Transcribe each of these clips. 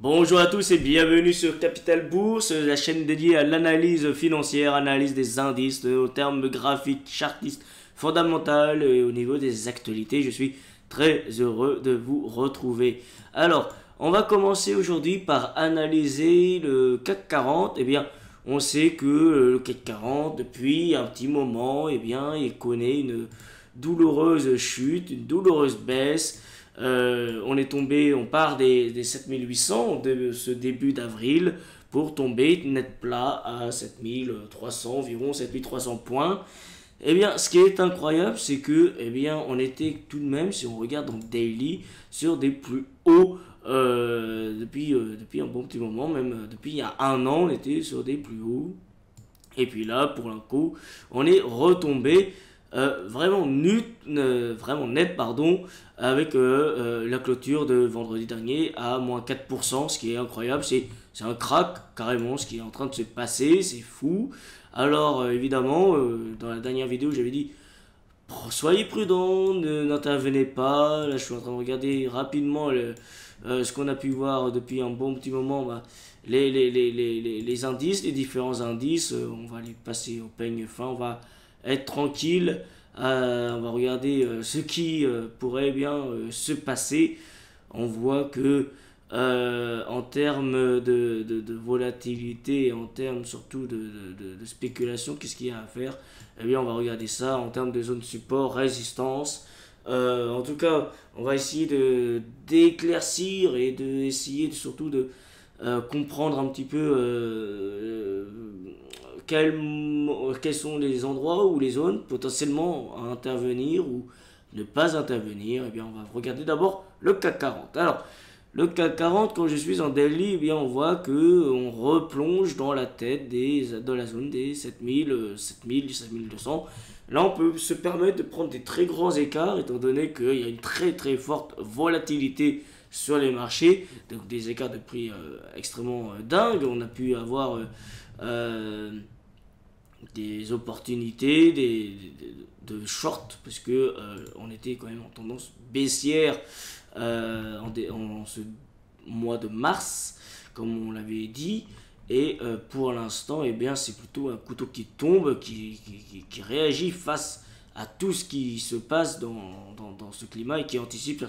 Bonjour à tous et bienvenue sur Capital Bourse, la chaîne dédiée à l'analyse financière, analyse des indices, au terme graphique, chartiste, fondamental et au niveau des actualités. Je suis très heureux de vous retrouver. Alors, on va commencer aujourd'hui par analyser le CAC 40. Eh bien, on sait que le CAC 40, depuis un petit moment, eh bien, il connaît une douloureuse chute, une douloureuse baisse. On part des 7800 de ce début d'avril pour tomber net plat à 7300, environ 7300 points. Eh bien, ce qui est incroyable, c'est que, eh bien, on était tout de même, si on regarde en daily, sur des plus hauts depuis un bon petit moment, même depuis il y a un an, on était sur des plus hauts. Et puis là, pour un coup, on est retombé vraiment net, pardon, avec la clôture de vendredi dernier à moins 4%, ce qui est incroyable, c'est un crack carrément, ce qui est en train de se passer, c'est fou. Alors évidemment, dans la dernière vidéo, j'avais dit, soyez prudents, n'intervenez pas. Là, je suis en train de regarder rapidement ce qu'on a pu voir depuis un bon petit moment. Bah, les indices, les différents indices, on va les passer au peigne fin, on va être tranquille, on va regarder ce qui pourrait bien se passer. On voit que en termes de volatilité, en termes surtout de spéculation, qu'est-ce qu'il y a à faire? Eh bien, on va regarder ça en termes de zone support, résistance. En tout cas, on va essayer d'éclaircir et surtout de comprendre un petit peu quels sont les endroits ou les zones potentiellement à intervenir ou ne pas intervenir. Eh bien, on va regarder d'abord le CAC 40. Alors, le CAC 40, quand je suis en daily, eh bien, on voit que on replonge dans la tête de la zone des 7000, 7200. Là, on peut se permettre de prendre des très grands écarts, étant donné qu'il y a une très très forte volatilité sur les marchés, donc des écarts de prix extrêmement dingues. On a pu avoir des opportunités de short, parce que on était quand même en tendance baissière en ce mois de mars, comme on l'avait dit. Et pour l'instant, eh bien, c'est plutôt un couteau qui tombe, qui réagit face à tout ce qui se passe dans ce climat et qui anticipe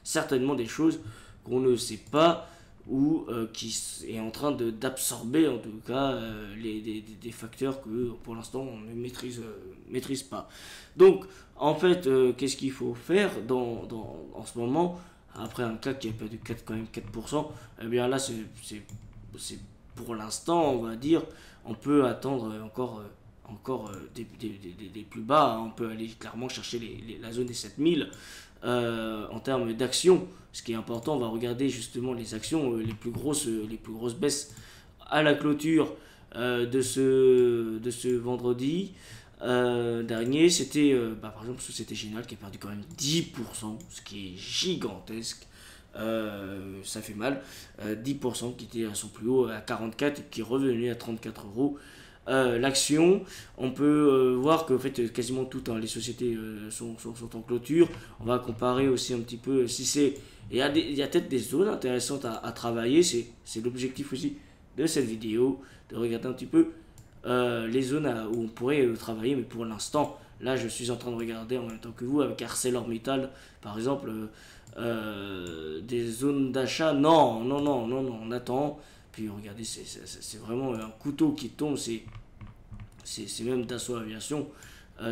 certainement des choses qu'on ne sait pas ou qui est en train d'absorber en tout cas des facteurs que pour l'instant on ne maîtrise pas. Donc en fait, qu'est-ce qu'il faut faire en ce moment, après un CAC qui a perdu quand même 4%? Eh bien là, c'est pour l'instant, on va dire, on peut attendre encore des plus bas, hein. On peut aller clairement chercher la zone des 7000 en termes d'actions. Ce qui est important, on va regarder justement les actions, les plus grosses baisses à la clôture de ce vendredi dernier. C'était par exemple Société Générale qui a perdu quand même 10%, ce qui est gigantesque. Ça fait mal. 10% qui était à son plus haut à 44 et qui est revenu à 34 euros. L'action, on peut voir que en fait, quasiment toutes les sociétés sont en clôture. On va comparer aussi un petit peu si c'est. Il y a peut-être des zones intéressantes à travailler. C'est l'objectif aussi de cette vidéo, de regarder un petit peu les zones où on pourrait travailler. Mais pour l'instant, là, je suis en train de regarder en même temps que vous avec ArcelorMittal, par exemple, des zones d'achat. Non, on attend. Puis regardez, c'est vraiment un couteau qui tombe. C'est même Dassault Aviation.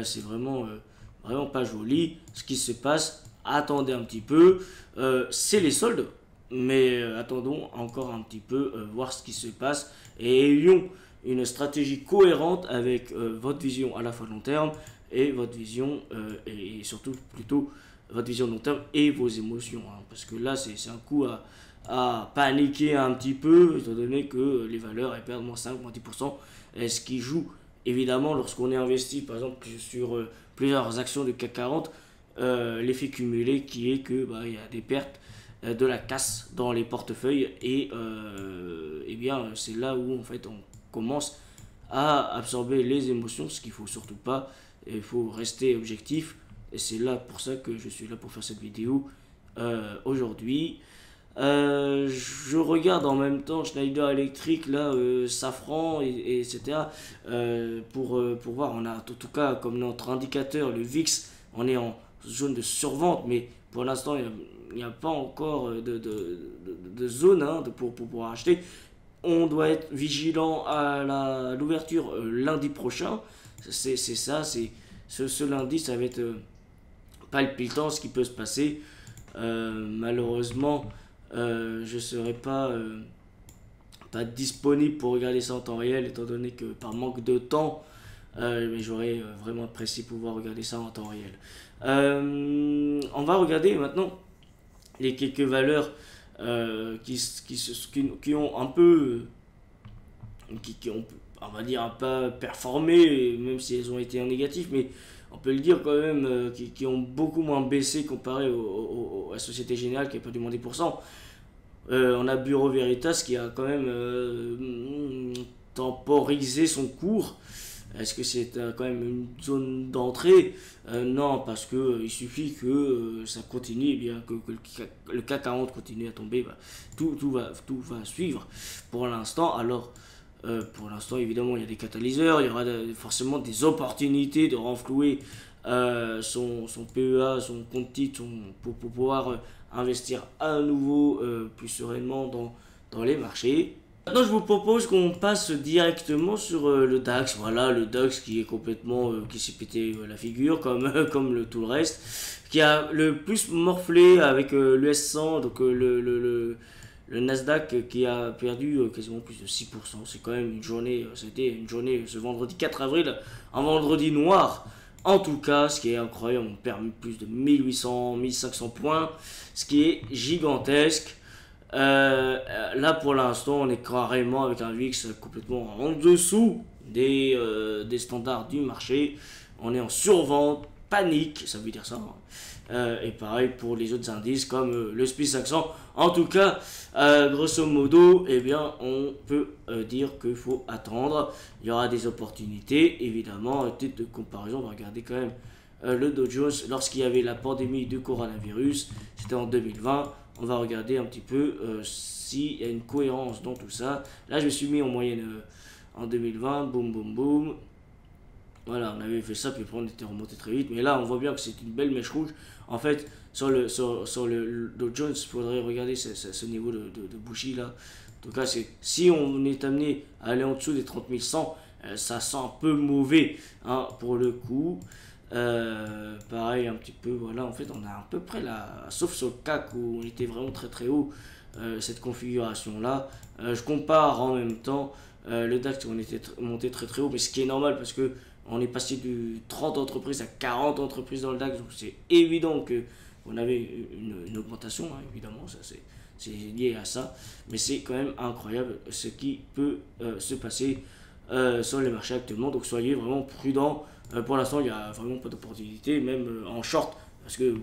C'est vraiment pas joli ce qui se passe. Attendez un petit peu. C'est les soldes. Mais attendons encore un petit peu, voir ce qui se passe. Et ayons une stratégie cohérente avec votre vision à la fois long terme et votre vision, et surtout plutôt votre vision long terme et vos émotions. Hein, parce que là, c'est un coup à paniquer un petit peu, étant donné que les valeurs elles perdent moins 5, moins 10%. Et ce qui joue, évidemment, lorsqu'on est investi, par exemple, sur plusieurs actions de CAC 40, l'effet cumulé qui est que il y a des pertes, de la casse dans les portefeuilles. Et eh bien, c'est là où, en fait, on commence à absorber les émotions, ce qu'il ne faut surtout pas. Il faut rester objectif. Et c'est là pour ça que je suis là pour faire cette vidéo aujourd'hui. Je regarde en même temps Schneider Electric, là, Safran, etc. Pour voir, on a en tout cas comme notre indicateur, le VIX, on est en zone de survente, mais pour l'instant, il n'y a pas encore de zone hein, pour pouvoir acheter. On doit être vigilant à l'ouverture lundi prochain. C'est ça, ce lundi, ça va être palpitant ce qui peut se passer. Malheureusement, je ne serai pas disponible pour regarder ça en temps réel, étant donné que par manque de temps, mais j'aurais vraiment apprécié pouvoir regarder ça en temps réel. On va regarder maintenant les quelques valeurs qui ont un peu, qui ont, on va dire, un peu performé, même si elles ont été en négatif, mais on peut le dire quand même, qui ont beaucoup moins baissé comparé à la Société Générale qui a perdu moins 10%. On a Bureau Veritas qui a quand même temporisé son cours. Est-ce que c'est quand même une zone d'entrée? Non, parce que il suffit que ça continue, et bien que le CAC 40 continue à tomber, bah, tout va suivre pour l'instant. Alors, pour l'instant, évidemment, il y a des catalyseurs, il y aura forcément des opportunités de renflouer son PEA, son compte titre, pour pouvoir investir à nouveau plus sereinement dans les marchés. Maintenant, je vous propose qu'on passe directement sur le DAX. Voilà, le DAX qui est complètement, qui s'est pété la figure comme tout le reste, qui a le plus morflé avec l'US 100, donc le Nasdaq qui a perdu quasiment plus de 6%. C'est quand même une journée, c'était une journée ce vendredi 4 avril, un vendredi noir. En tout cas, ce qui est incroyable, on perd plus de 1800, 1500 points, ce qui est gigantesque. Là pour l'instant on est carrément avec un VIX complètement en dessous des standards du marché. On est en survente, panique, ça veut dire ça hein. Et pareil pour les autres indices comme le SPI 500. En tout cas, grosso modo, eh bien, on peut dire qu'il faut attendre. Il y aura des opportunités, évidemment. À titre de comparaison, on va regarder quand même le Dow Jones lorsqu'il y avait la pandémie du coronavirus. C'était en 2020. On va regarder un petit peu s'il y a une cohérence dans tout ça. Là, je me suis mis en moyenne en 2020. Boum, boum, boum. Voilà, on avait fait ça, puis après on était remonté très vite. Mais là, on voit bien que c'est une belle mèche rouge. En fait, sur le Dow Jones, il faudrait regarder ce niveau de bougie là. En tout cas, si on est amené à aller en dessous des 30 100, ça sent un peu mauvais hein, pour le coup. Pareil, un petit peu, voilà, en fait, on a à peu près là, sauf sur le CAC où on était vraiment très très haut, cette configuration là. Je compare en même temps le DAX où on était monté très très haut, mais ce qui est normal parce que on est passé de 30 entreprises à 40 entreprises dans le DAX, donc c'est évident que on avait une augmentation, hein, évidemment, ça c'est lié à ça, mais c'est quand même incroyable ce qui peut se passer sur les marchés actuellement, donc soyez vraiment prudents. Pour l'instant, il n'y a vraiment pas d'opportunité, même en short, parce que,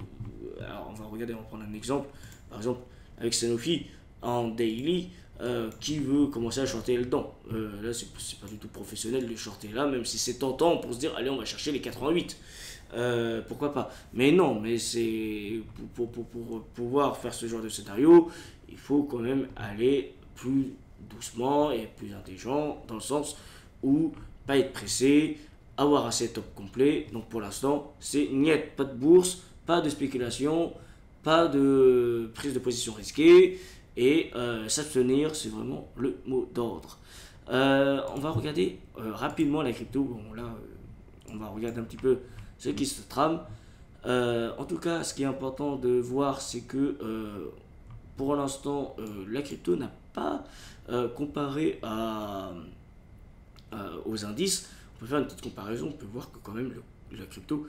alors on va regarder, on va prendre un exemple, par exemple avec Sanofi en daily, qui veut commencer à shorter le dent. Là, c'est pas du tout professionnel de shorter là, même si c'est tentant pour se dire, allez, on va chercher les 88. Pourquoi pas? Mais non, mais c'est pour pouvoir faire ce genre de scénario, il faut quand même aller plus doucement et plus intelligent, dans le sens où pas être pressé, avoir un setup complet. Donc pour l'instant, c'est niet, pas de bourse, pas de spéculation, pas de prise de position risquée, et s'abstenir, c'est vraiment le mot d'ordre. On va regarder rapidement la crypto. Bon, là, on va regarder un petit peu ce qui se trame. En tout cas, ce qui est important de voir, c'est que pour l'instant, la crypto n'a pas comparé aux indices. On peut faire une petite comparaison, on peut voir que quand même la crypto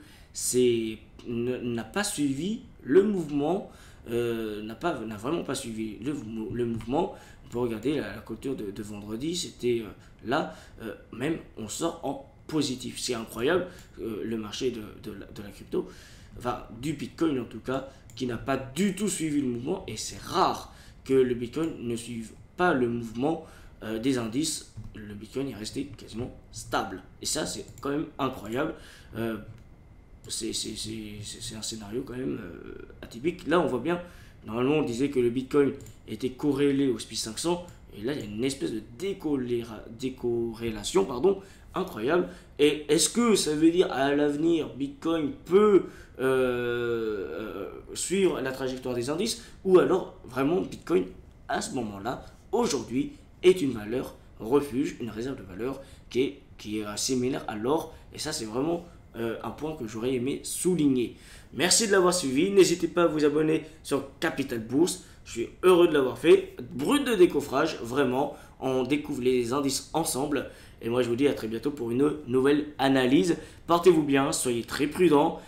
n'a pas suivi le mouvement, n'a vraiment pas suivi le mouvement. On peut regarder la clôture de vendredi, c'était là, même on sort en positif. C'est incroyable, le marché de la crypto, enfin du Bitcoin en tout cas, qui n'a pas du tout suivi le mouvement, et c'est rare que le Bitcoin ne suive pas le mouvement des indices. Le Bitcoin est resté quasiment stable. Et ça, c'est quand même incroyable. C'est un scénario quand même atypique. Là, on voit bien Normalement, on disait que le Bitcoin était corrélé au SPI 500. Et là, il y a une espèce de décorrélation, pardon, incroyable. Et est-ce que ça veut dire à l'avenir, Bitcoin peut suivre la trajectoire des indices, ou alors vraiment Bitcoin à ce moment-là, aujourd'hui, est une valeur refuge, une réserve de valeur qui est similaire à l'or. Et ça, c'est vraiment un point que j'aurais aimé souligner. Merci de l'avoir suivi. N'hésitez pas à vous abonner sur Capital Bourse. Je suis heureux de l'avoir fait. Brut de décoffrage, vraiment. On découvre les indices ensemble. Et moi, je vous dis à très bientôt pour une nouvelle analyse. Portez-vous bien, soyez très prudents.